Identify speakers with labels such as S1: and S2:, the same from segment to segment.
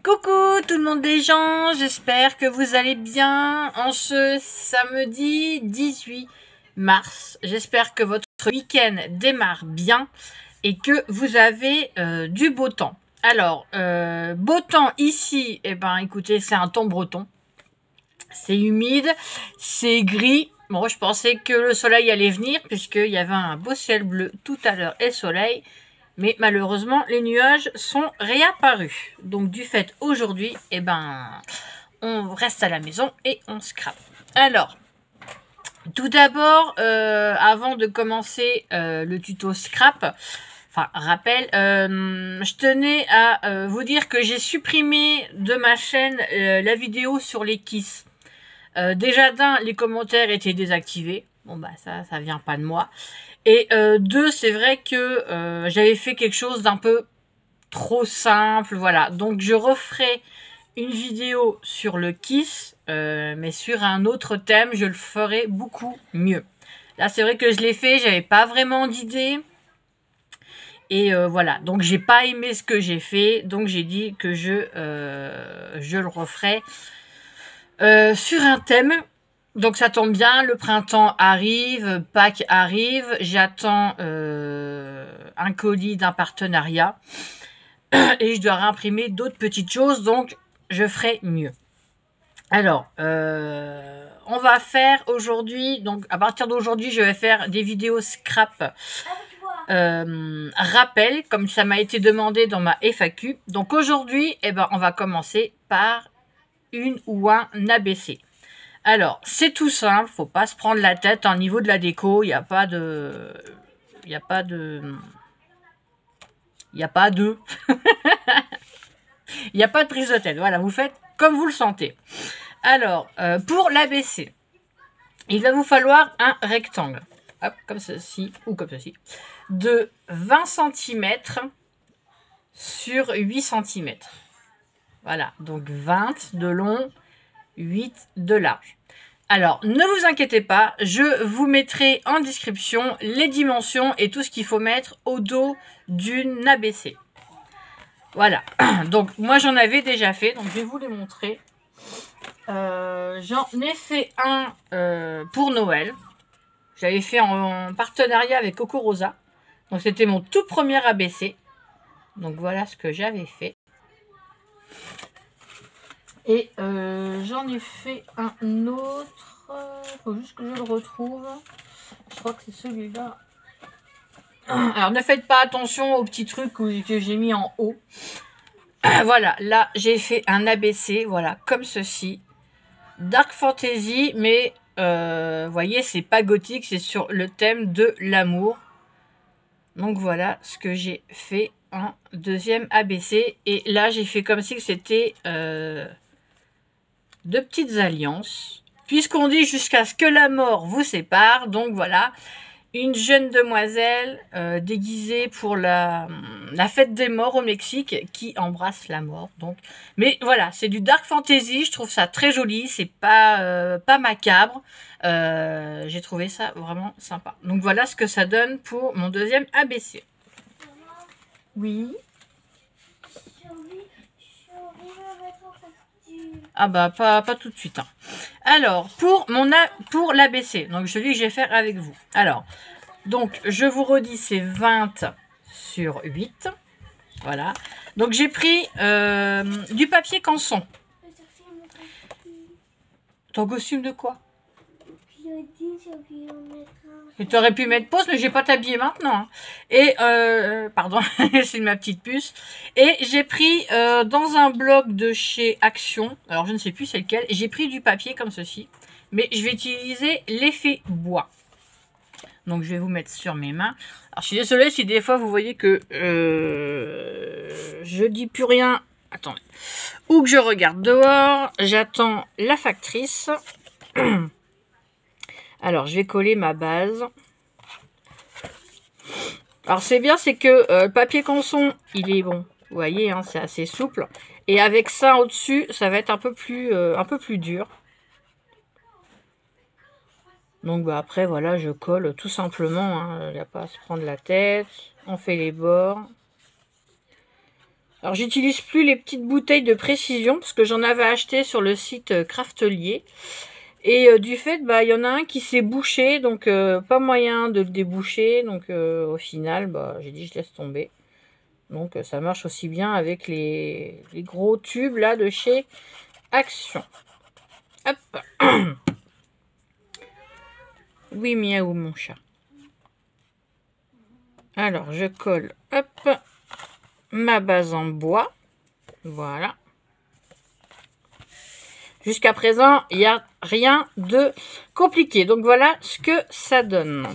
S1: Coucou tout le monde des gens, j'espère que vous allez bien en ce samedi 18 mars. J'espère que votre week-end démarre bien et que vous avez du beau temps. Alors, beau temps ici, eh ben écoutez, c'est un temps breton. C'est humide, c'est gris. Bon, je pensais que le soleil allait venir puisqu'il y avait un beau ciel bleu tout à l'heure et soleil. Mais malheureusement, les nuages sont réapparus. Donc du fait aujourd'hui, eh ben, on reste à la maison et on scrape. Alors, tout d'abord, avant de commencer le tuto scrap, enfin rappel, je tenais à vous dire que j'ai supprimé de ma chaîne la vidéo sur les Kiss. Déjà d'un, les commentaires étaient désactivés. Bon bah ça vient pas de moi. Et deux, c'est vrai que j'avais fait quelque chose d'un peu trop simple, voilà. Donc je referai une vidéo sur le Kiss, mais sur un autre thème, je le ferai beaucoup mieux. Là, c'est vrai que je l'ai fait, j'avais pas vraiment d'idée. Et voilà, donc j'ai pas aimé ce que j'ai fait, donc j'ai dit que je le referai sur un thème. Donc ça tombe bien, le printemps arrive, Pâques arrive, j'attends un colis d'un partenariat et je dois réimprimer d'autres petites choses, donc je ferai mieux. Alors, on va faire aujourd'hui, donc à partir d'aujourd'hui, je vais faire des vidéos scrap rappel, comme ça m'a été demandé dans ma FAQ. Donc aujourd'hui, eh ben, on va commencer par une ou un ABC. Alors, c'est tout simple, faut pas se prendre la tête au niveau de la déco, il n'y a pas de... Il n'y a pas de... Il n'y a pas de... Il n'y a pas de prise de tête, voilà, vous faites comme vous le sentez. Alors, pour l'ABC, il va vous falloir un rectangle, hop, comme ceci, ou comme ceci, de 20 cm sur 8 cm. Voilà, donc 20 de long, 8 de large. Alors, ne vous inquiétez pas, je vous mettrai en description les dimensions et tout ce qu'il faut mettre au dos d'une ABC. Voilà, donc moi j'en avais déjà fait, donc je vais vous les montrer. J'en ai fait un pour Noël. J'avais fait en partenariat avec Coco Rosa. Donc c'était mon tout premier ABC. Donc voilà ce que j'avais fait. Et j'en ai fait un autre. Faut juste que je le retrouve. Je crois que c'est celui-là. Alors ne faites pas attention aux petits trucs que j'ai mis en haut. Voilà, là j'ai fait un ABC, voilà, comme ceci. Dark Fantasy, mais vous voyez, c'est pas gothique, c'est sur le thème de l'amour. Donc voilà ce que j'ai fait en deuxième ABC. Et là j'ai fait comme si c'était... de petites alliances, puisqu'on dit jusqu'à ce que la mort vous sépare. Donc voilà, une jeune demoiselle déguisée pour la fête des morts au Mexique qui embrasse la mort. Donc, mais voilà, c'est du dark fantasy, je trouve ça très joli, c'est pas macabre. J'ai trouvé ça vraiment sympa. Donc voilà ce que ça donne pour mon deuxième ABC. Oui. Ah bah pas tout de suite. Hein. Alors pour l'ABC, donc celui que je vais faire avec vous. Alors, donc je vous redis c'est 20 sur 8. Voilà. Donc j'ai pris du papier canson. Ton costume de quoi? Tu aurais pu mettre pause, mais je vais pas t'habiller maintenant. Hein. Et, pardon, c'est ma petite puce. Et j'ai pris dans un bloc de chez Action, alors je ne sais plus c'est lequel, j'ai pris du papier comme ceci. Mais je vais utiliser l'effet bois. Donc je vais vous mettre sur mes mains. Alors je suis désolée si des fois vous voyez que je dis plus rien. Attendez. Ou que je regarde dehors. J'attends la factrice. Alors, je vais coller ma base. Alors, c'est bien, c'est que le papier canson, il est bon. Vous voyez, hein, c'est assez souple. Et avec ça au-dessus, ça va être un peu plus dur. Donc, bah, après, voilà, je colle tout simplement. Il n'y a pas à se prendre la tête. On fait les bords. Alors, j'utilise plus les petites bouteilles de précision parce que j'en avais acheté sur le site Craftelier. Et du fait, bah, il y en a un qui s'est bouché, donc pas moyen de le déboucher. Donc, au final, bah, j'ai dit je laisse tomber. Donc, ça marche aussi bien avec les gros tubes là de chez Action. Hop. Oui, miaou, mon chat. Alors, je colle, hop, ma base en bois. Voilà. Jusqu'à présent, il n'y a rien de compliqué. Donc, voilà ce que ça donne.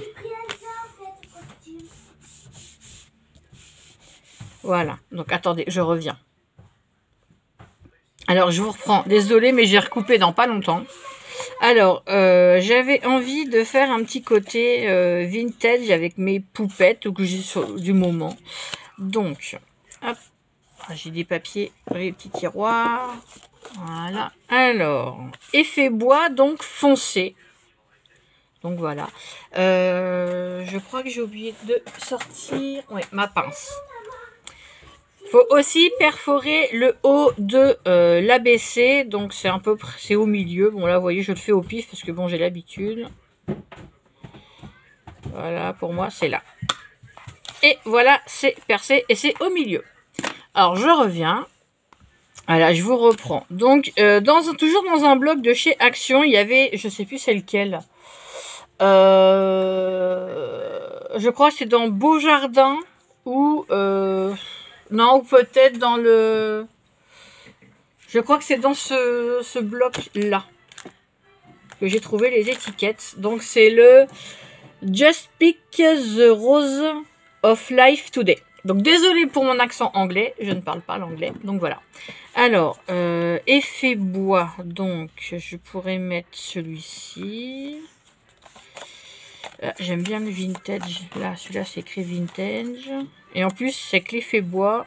S1: Voilà. Donc, attendez, je reviens. Alors, je vous reprends. Désolée, mais j'ai recoupé dans pas longtemps. Alors, j'avais envie de faire un petit côté vintage avec mes poupettes que j'ai du moment. Donc, hop, j'ai des papiers dans les petits tiroirs. Voilà. Alors, effet bois, donc foncé. Donc voilà. Je crois que j'ai oublié de sortir ma pince. Il faut aussi perforer le haut de l'ABC. Donc c'est c'est au milieu. Bon là, vous voyez, je le fais au pif parce que bon, j'ai l'habitude. Voilà, pour moi, c'est là. Et voilà, c'est percé et c'est au milieu. Alors, je reviens. Voilà, je vous reprends. Donc, toujours dans un bloc de chez Action, il y avait, je sais plus c'est lequel. Je crois que c'est dans Beaujardin ou non, ou peut-être dans le. Je crois que c'est dans ce bloc-là que j'ai trouvé les étiquettes. Donc, c'est le Just Pick the Rose of Life Today. Donc, désolé pour mon accent anglais. Je ne parle pas l'anglais. Donc, voilà. Alors, effet bois. Donc, je pourrais mettre celui-ci. J'aime bien le vintage. Là, celui-là, c'est écrit vintage. Et en plus, c'est que l'effet bois,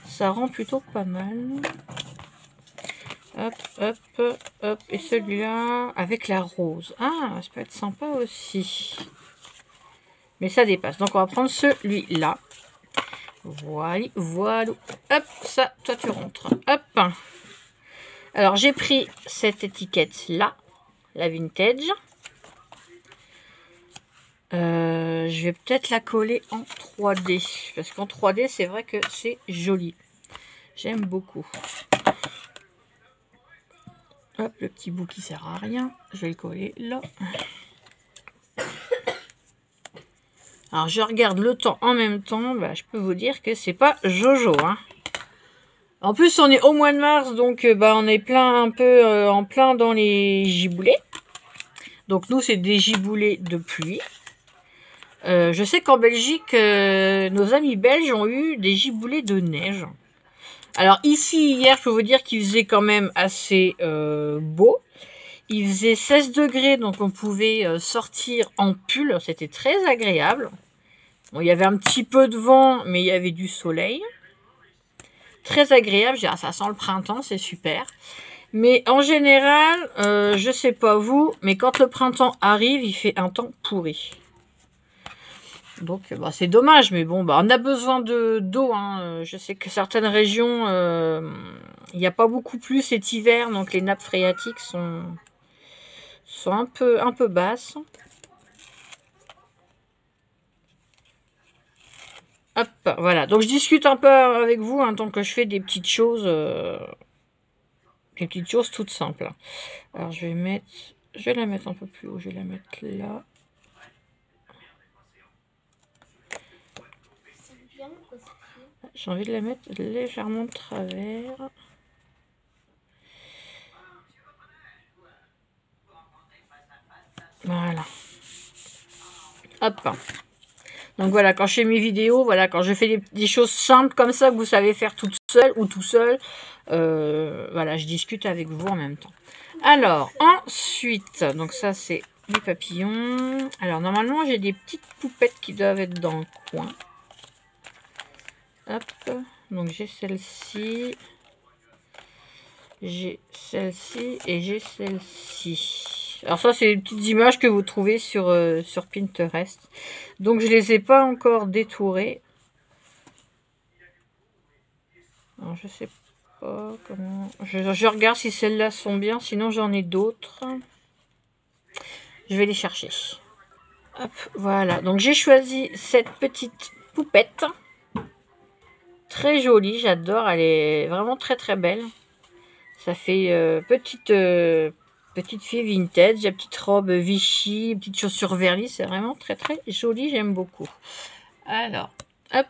S1: ça rend plutôt pas mal. Hop, hop, hop. Et celui-là, avec la rose. Ah, ça peut être sympa aussi. Mais ça dépasse. Donc, on va prendre celui-là. Voilà, voilà. Hop, ça, toi, tu rentres. Hop. Alors, j'ai pris cette étiquette-là, la vintage. Je vais peut-être la coller en 3D. Parce qu'en 3D, c'est vrai que c'est joli. J'aime beaucoup. Hop, le petit bout qui sert à rien. Je vais le coller là. Alors, je regarde le temps en même temps. Bah, je peux vous dire que c'est pas Jojo. Hein. En plus, on est au mois de mars. Donc, bah, on est en plein dans les giboulées. Donc, nous, c'est des giboulées de pluie. Je sais qu'en Belgique, nos amis belges ont eu des giboulées de neige. Alors ici, hier, je peux vous dire qu'il faisait quand même assez beau. Il faisait 16 degrés, donc on pouvait sortir en pull. C'était très agréable. Bon, il y avait un petit peu de vent, mais il y avait du soleil. Très agréable. Je dis, ça sent le printemps, c'est super. Mais en général, je sais pas vous, mais quand le printemps arrive, il fait un temps pourri. Donc, bah, c'est dommage, mais bon, bah, on a besoin d'eau. Hein. Je sais que certaines régions, il n'y a pas beaucoup plus cet hiver, donc les nappes phréatiques sont un peu basses. Hop, voilà. Donc, je discute un peu avec vous, hein, tant que je fais des petites choses toutes simples. Alors, je vais la mettre un peu plus haut. Je vais la mettre là. J'ai envie de la mettre légèrement de travers. Voilà. Hop. Donc voilà, quand je fais mes vidéos, voilà, quand je fais des choses simples comme ça que vous savez faire toute seule ou tout seul, voilà, je discute avec vous en même temps. Alors, ensuite, donc ça c'est les papillons. Alors normalement j'ai des petites poupettes qui doivent être dans le coin. Hop, donc j'ai celle-ci. J'ai celle-ci et j'ai celle-ci. Alors ça, c'est les petites images que vous trouvez sur Pinterest. Donc, je les ai pas encore détourées. Alors, je sais pas comment... Je regarde si celles-là sont bien, sinon j'en ai d'autres. Je vais les chercher. Hop, voilà, donc j'ai choisi cette petite poupette. Très jolie, j'adore, elle est vraiment très très belle. Ça fait petite fille vintage, la petite robe Vichy, petite chaussure vernis, c'est vraiment très très joli, j'aime beaucoup. Alors, hop,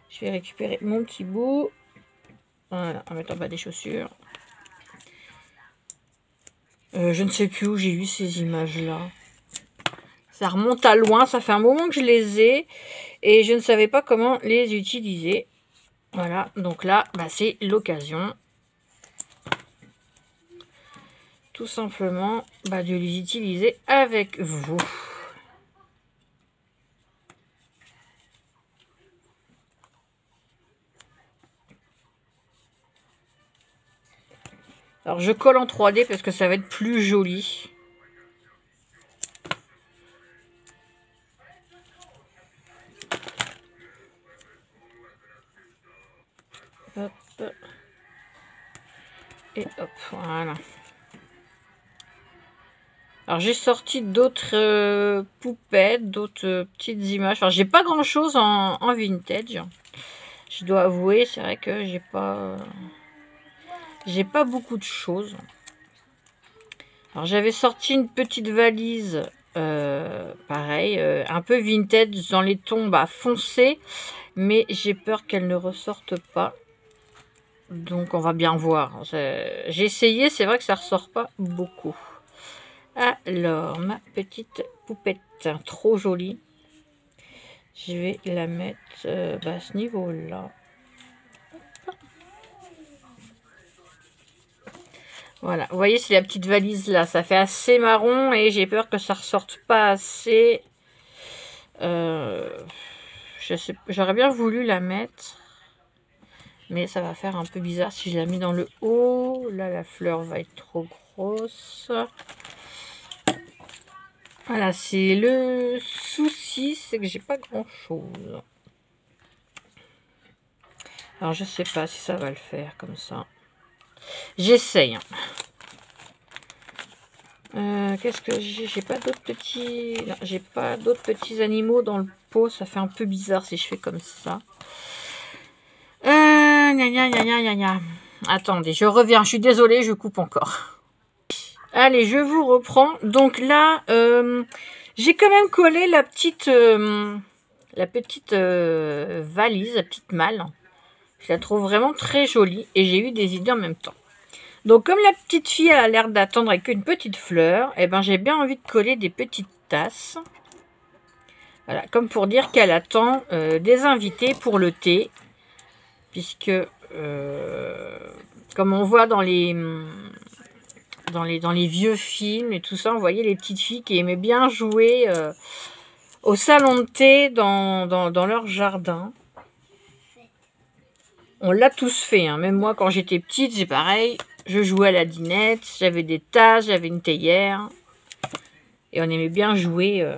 S1: je vais récupérer mon petit bout. Voilà, en mettant pas des chaussures. Je ne sais plus où j'ai eu ces images-là. Ça remonte à loin, ça fait un moment que je les ai et je ne savais pas comment les utiliser. Voilà, donc là, bah, c'est l'occasion. Tout simplement bah, de les utiliser avec vous. Alors je colle en 3D parce que ça va être plus joli. Hop. Et hop, voilà. Alors j'ai sorti d'autres poupettes, d'autres petites images. Enfin, j'ai pas grand chose en vintage. Je dois avouer, c'est vrai que j'ai pas beaucoup de choses. Alors j'avais sorti une petite valise, pareil, un peu vintage dans les tons foncés, mais j'ai peur qu'elle ne ressorte pas. Donc on va bien voir. J'ai essayé, c'est vrai que ça ressort pas beaucoup. Alors, ma petite poupette, trop jolie. Je vais la mettre à ce niveau-là. Voilà, vous voyez, c'est la petite valise là. Ça fait assez marron et j'ai peur que ça ressorte pas assez. J'aurais bien voulu la mettre. Mais ça va faire un peu bizarre si je la mets dans le haut. Là, la fleur va être trop grosse. Voilà, c'est le souci, c'est que j'ai pas grand chose. Alors, je sais pas si ça va le faire comme ça. J'essaye. Qu'est-ce que j'ai? J'ai pas d'autres petits... Non, j'ai pas d'autres petits animaux dans le pot. Ça fait un peu bizarre si je fais comme ça. Attendez, je reviens. Je suis désolée, je coupe encore. Allez, je vous reprends. Donc là, j'ai quand même collé la petite valise, la petite malle. Je la trouve vraiment très jolie et j'ai eu des idées en même temps. Donc comme la petite fille a l'air d'attendre avec une petite fleur, eh ben, j'ai bien envie de coller des petites tasses. Voilà, comme pour dire qu'elle attend des invités pour le thé. Puisque, comme on voit dans les vieux films et tout ça, on voyait les petites filles qui aimaient bien jouer au salon de thé dans leur jardin. On l'a tous fait, hein. Même moi quand j'étais petite, c'est pareil. Je jouais à la dinette, j'avais des tasses, j'avais une théière. Et on aimait bien jouer.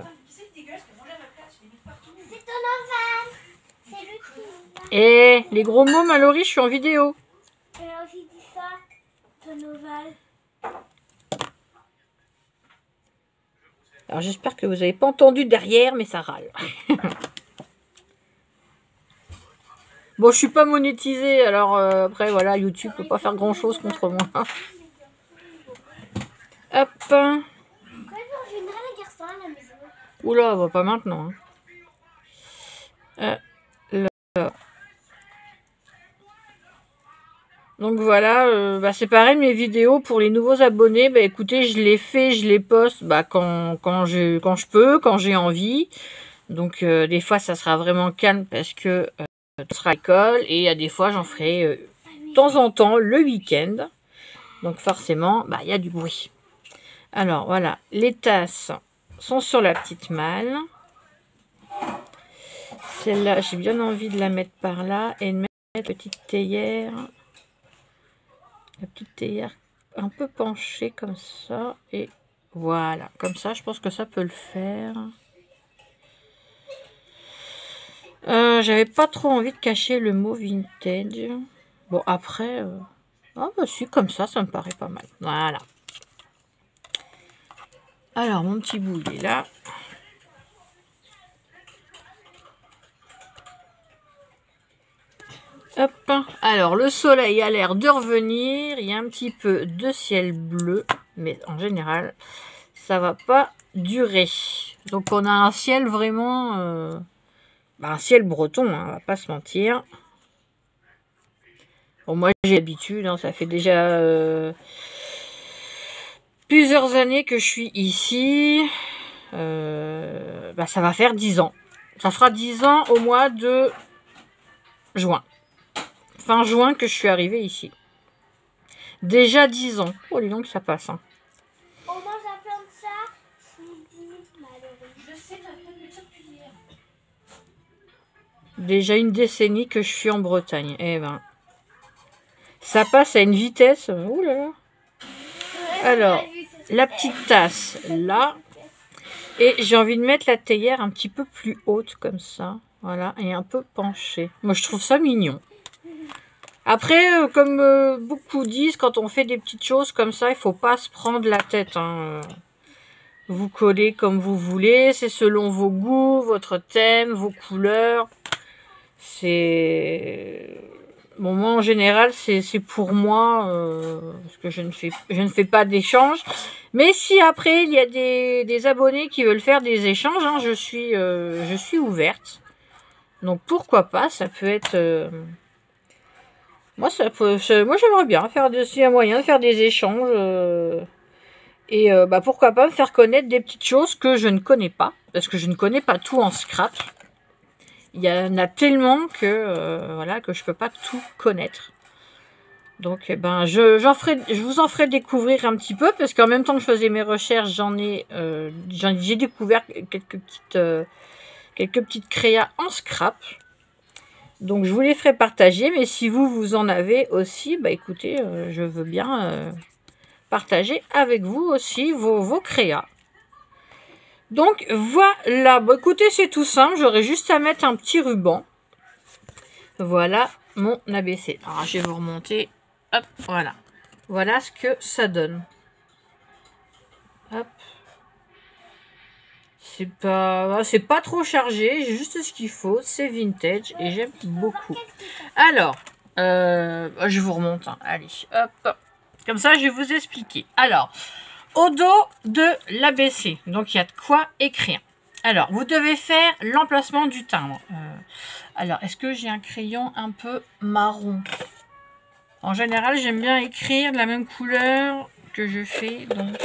S1: Et les gros mots, Mallory, je suis en vidéo. Alors j'espère que vous n'avez pas entendu derrière, mais ça râle. Bon, je suis pas monétisée, alors après, voilà, YouTube peut pas faire grand-chose contre moi. Hop. Oula, bah, pas maintenant. Hein. Là. Donc voilà, c'est pareil, mes vidéos pour les nouveaux abonnés, écoutez, je les fais, je les poste quand je peux, quand j'ai envie. Donc des fois, ça sera vraiment calme parce que ce sera à l'école et des fois, j'en ferai de temps en temps le week-end. Donc forcément, il y a du bruit. Alors voilà, les tasses sont sur la petite malle. Celle-là, j'ai bien envie de la mettre par là et de mettre la petite théière. La petite théière un peu penchée comme ça. Et voilà, comme ça, je pense que ça peut le faire. J'avais pas trop envie de cacher le mot vintage. Bon, après... Ah bah si, comme ça me paraît pas mal. Voilà. Alors, mon petit bout, il est là. Hop. Alors, le soleil a l'air de revenir. Il y a un petit peu de ciel bleu. Mais en général, ça va pas durer. Donc, on a un ciel vraiment... un ciel breton, hein, on va pas se mentir. Bon, moi, j'ai l'habitude. Hein, ça fait déjà plusieurs années que je suis ici. Ça va faire 10 ans. Ça fera 10 ans au mois de juin. Fin juin que je suis arrivée ici. Déjà 10 ans. Oh, dis donc, ça passe. Hein.
S2: On mange un peu de ça. Je sais, t'as pas de ça depuis hier.
S1: Déjà une décennie que je suis en Bretagne. Eh ben. Ça passe à une vitesse. Ouh là là. Alors, la petite tasse là. Et j'ai envie de mettre la théière un petit peu plus haute comme ça. Voilà. Et un peu penchée. Moi, je trouve ça mignon. Après, comme beaucoup disent, quand on fait des petites choses comme ça, il faut pas se prendre la tête. Hein. Vous collez comme vous voulez. C'est selon vos goûts, votre thème, vos couleurs. C'est... Bon, moi, en général, c'est pour moi, parce que je ne fais pas d'échange. Mais si après, il y a des abonnés qui veulent faire des échanges, hein, je suis ouverte. Donc, pourquoi pas, ça peut être... moi, j'aimerais bien faire s'il y a moyen de faire des échanges. Et pourquoi pas me faire connaître des petites choses que je ne connais pas. Parce que je ne connais pas tout en scrap. Il y en a tellement que voilà, que je peux pas tout connaître. Donc je vous en ferai découvrir un petit peu parce qu'en même temps que je faisais mes recherches, j'ai découvert quelques petites créas en scrap. Donc je vous les ferai partager, mais si vous en avez aussi, écoutez, je veux bien partager avec vous aussi vos créas. Donc voilà, écoutez, c'est tout simple, j'aurais juste à mettre un petit ruban. Voilà mon ABC. Alors je vais vous remonter. Hop, voilà. Voilà ce que ça donne. Hop. C'est pas trop chargé, j'ai juste ce qu'il faut, c'est vintage et j'aime beaucoup. Alors, je vous remonte, hein. Allez, hop. Comme ça, je vais vous expliquer. Alors, au dos de l'ABC, donc il y a de quoi écrire. Alors, vous devez faire l'emplacement du timbre. Alors, est-ce que j'ai un crayon un peu marron? En général, j'aime bien écrire de la même couleur que je fais. Donc,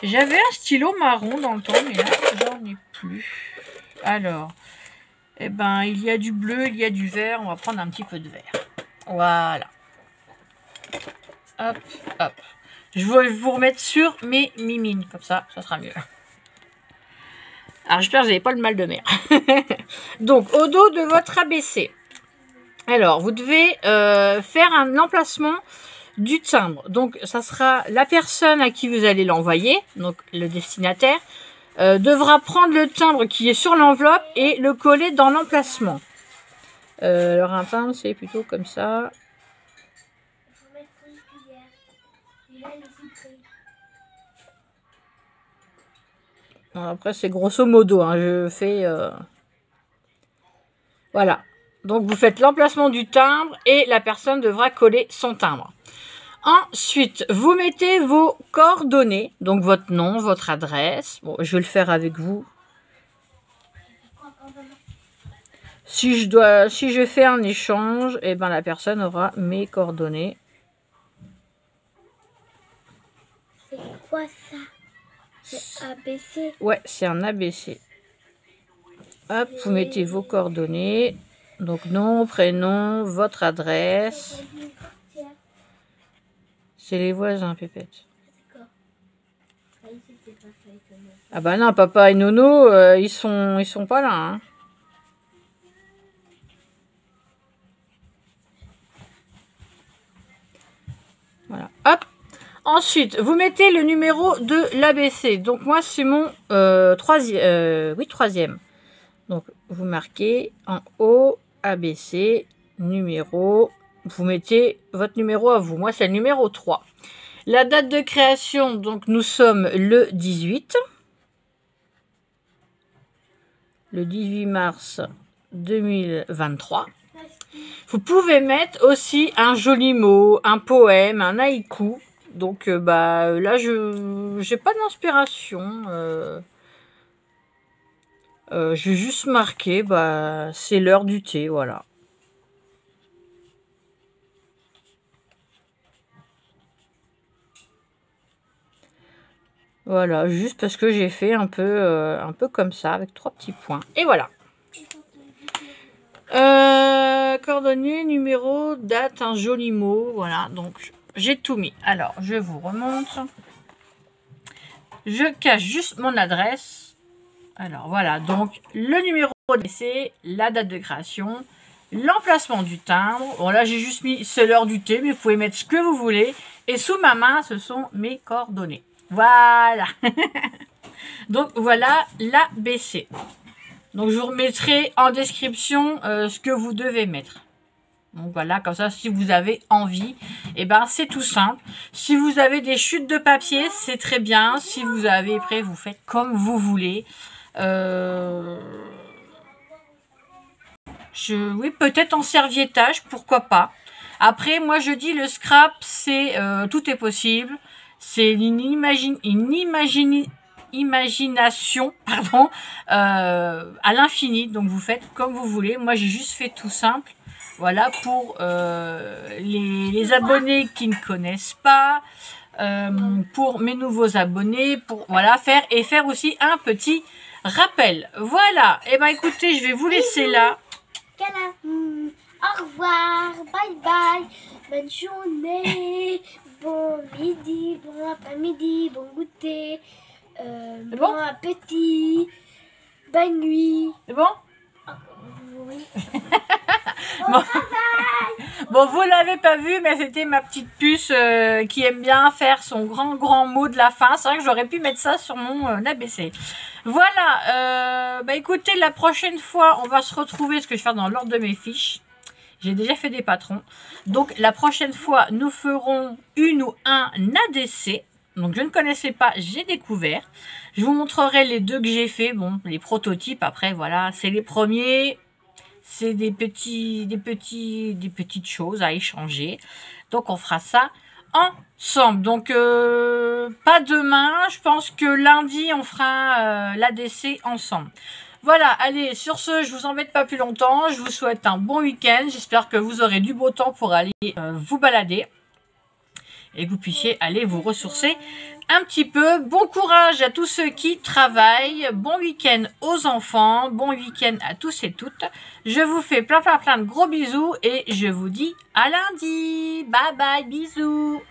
S1: j'avais un stylo marron dans le temps, mais là, j'en ai plus. Alors, il y a du bleu, il y a du vert. On va prendre un petit peu de vert. Voilà. Hop, hop. Je vais vous remettre sur mes mimines. Comme ça sera mieux. Alors, j'espère que vous n'avez pas le mal de mer. Donc, au dos de votre ABC. Alors, vous devez faire un emplacement du timbre. Donc, ça sera la personne à qui vous allez l'envoyer, donc le destinataire, devra prendre le timbre qui est sur l'enveloppe et le coller dans l'emplacement. Alors, un timbre, c'est plutôt comme ça. Après, c'est grosso modo, hein, je fais... Voilà. Donc, vous faites l'emplacement du timbre et la personne devra coller son timbre. Ensuite, vous mettez vos coordonnées, donc votre nom, votre adresse. Bon, je vais le faire avec vous. Si je fais un échange, la personne aura mes coordonnées.
S2: C'est quoi ça? C'est ABC?
S1: Ouais, c'est un ABC. Hop, vous mettez vos coordonnées. Donc, nom, prénom, votre adresse. C'est les voisins, Pépette. Ah bah non, papa et Nono, ils sont pas là. Hein. Voilà. Hop. Ensuite, vous mettez le numéro de l'ABC. Donc moi, c'est mon troisième. Oui, troisième. Donc vous marquez en haut ABC, numéro, vous mettez votre numéro à vous. Moi, c'est le numéro 3. La date de création, donc nous sommes le 18. Le 18 mars 2023. Vous pouvez mettre aussi un joli mot, un poème, un haïku. Donc là, je n'ai pas d'inspiration. J'ai juste marqué, c'est l'heure du thé, voilà. Voilà, juste parce que j'ai fait un peu comme ça, avec 3 petits points. Et voilà. Coordonnées, numéro, date, un joli mot. Voilà, donc j'ai tout mis. Alors, je vous remonte. Je cache juste mon adresse. Alors, voilà. Donc, le numéro d'essai, la date de création, l'emplacement du timbre. Bon, là, j'ai juste mis c'est l'heure du thé, mais vous pouvez mettre ce que vous voulez. Et sous ma main, ce sont mes coordonnées. Voilà. Donc, voilà l'ABC. Donc, je vous remettrai en description ce que vous devez mettre. Donc, voilà, comme ça, si vous avez envie, et c'est tout simple. Si vous avez des chutes de papier, c'est très bien. Si vous avez prêt, vous faites comme vous voulez. Oui, peut-être en serviettage, pourquoi pas. Après, moi, je dis le scrap, c'est tout est possible. C'est une imagination, pardon, à l'infini. Donc, vous faites comme vous voulez. Moi, j'ai juste fait tout simple. Voilà, pour les abonnés qui ne connaissent pas, pour mes nouveaux abonnés, pour voilà, faire aussi un petit rappel. Voilà, et écoutez, je vais vous laisser là.
S2: Au revoir, bye bye, bonne journée, bon midi, bon après-midi, bon goûter, bon appétit, bonne nuit.
S1: C'est bon?
S2: Oui.
S1: Bon, vous l'avez pas vu, mais c'était ma petite puce qui aime bien faire son grand mot de la fin. C'est vrai que j'aurais pu mettre ça sur mon ABC. Voilà, écoutez, la prochaine fois, on va se retrouver, ce que je vais faire dans l'ordre de mes fiches. J'ai déjà fait des patrons. Donc, la prochaine fois, nous ferons une ou un ADC. Donc, je ne connaissais pas, j'ai découvert. Je vous montrerai les deux que j'ai fait. Bon, les prototypes, après, voilà, c'est les premiers. C'est des petites choses à échanger. Donc, on fera ça ensemble. Donc, pas demain. Je pense que lundi, on fera l'ADC ensemble. Voilà, allez, sur ce, je vous embête pas plus longtemps. Je vous souhaite un bon week-end. J'espère que vous aurez du beau temps pour aller vous balader. Et que vous puissiez aller vous ressourcer un petit peu. Bon courage à tous ceux qui travaillent. Bon week-end aux enfants. Bon week-end à tous et toutes. Je vous fais plein de gros bisous. Et je vous dis à lundi. Bye bye, bisous.